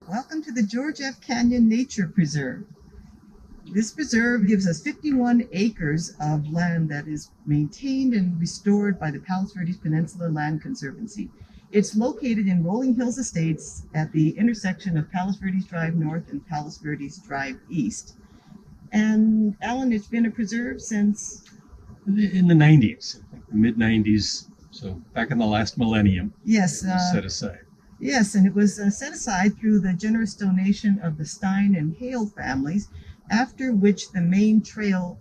Welcome to the George F. Canyon Nature Preserve. This preserve gives us 51 acres of land that is maintained and restored by the Palos Verdes Peninsula Land Conservancy. It's located in Rolling Hills Estates at the intersection of Palos Verdes Drive North and Palos Verdes Drive East. And Alan, it's been a preserve since in the 90s, I think the mid 90s, so back in the last millennium. Yes, it was set aside. Yes, and it was set aside through the generous donation of the Stein and Hale families, after which the main trail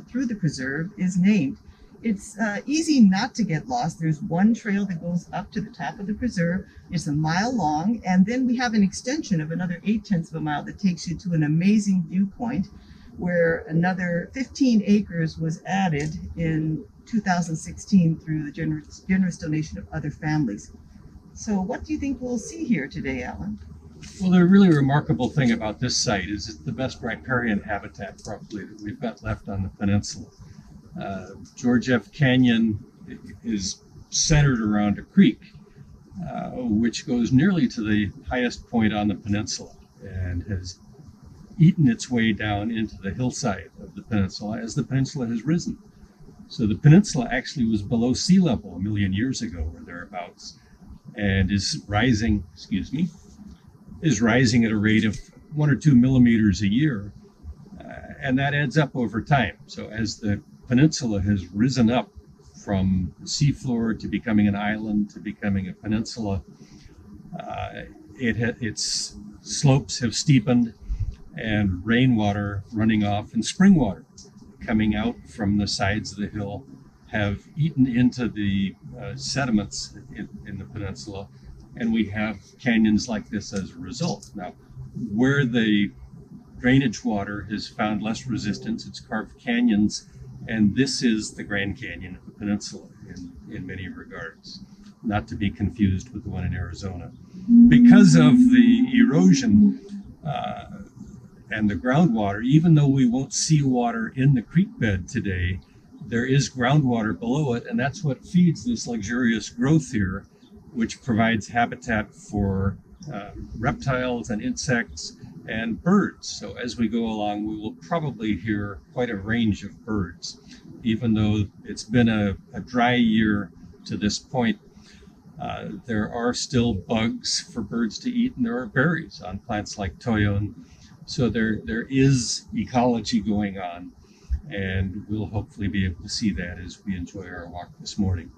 through the preserve is named. It's easy not to get lost. There's one trail that goes up to the top of the preserve. It's a mile long, and then we have an extension of another 8/10 of a mile that takes you to an amazing viewpoint where another 15 acres was added in 2016 through the generous donation of other families. So what do you think we'll see here today, Alan? Well, the really remarkable thing about this site is it's the best riparian habitat probably that we've got left on the peninsula. George F. Canyon is centered around a creek, which goes nearly to the highest point on the peninsula and has eaten its way down into the hillside of the peninsula as the peninsula has risen. So the peninsula actually was below sea level a million years ago or thereabouts, and is rising at a rate of 1 or 2 millimeters a year, and that adds up over time. So as the peninsula has risen up from the seafloor to becoming an island to becoming a peninsula, its slopes have steepened, and rainwater running off and spring water coming out from the sides of the hill have eaten into the sediments in the peninsula, and we have canyons like this as a result. Now, where the drainage water has found less resistance, it's carved canyons, and this is the Grand Canyon of the peninsula in many regards, not to be confused with the one in Arizona. Because of the erosion and the groundwater, even though we won't see water in the creek bed today, there is groundwater below it, and that's what feeds this luxurious growth here, which provides habitat for reptiles and insects and birds. So as we go along, we will probably hear quite a range of birds. Even though it's been a dry year to this point, there are still bugs for birds to eat, and there are berries on plants like toyon. So there is ecology going on, and we'll hopefully be able to see that as we enjoy our walk this morning.